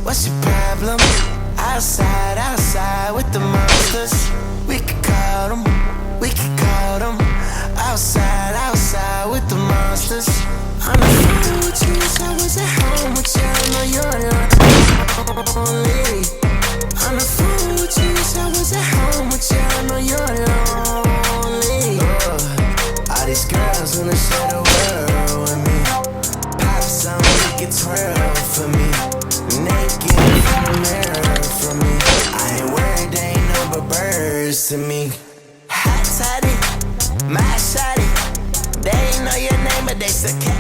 What's your problem? Outside, outside with the monsters. We could call them, we could call them. Outside, outside with the monsters. On the phone with you, so I was at home with you. I know you're lonely. On the phone with you, so I was at home with you. I know you're lonely. All these girls wanna share the world with me. Pop some, make it twirl for me. Naked in the mirror for me. I ain't worried, they ain't no but birds to me. Hot toddy, my shawty. They ain't know your name, but they still care.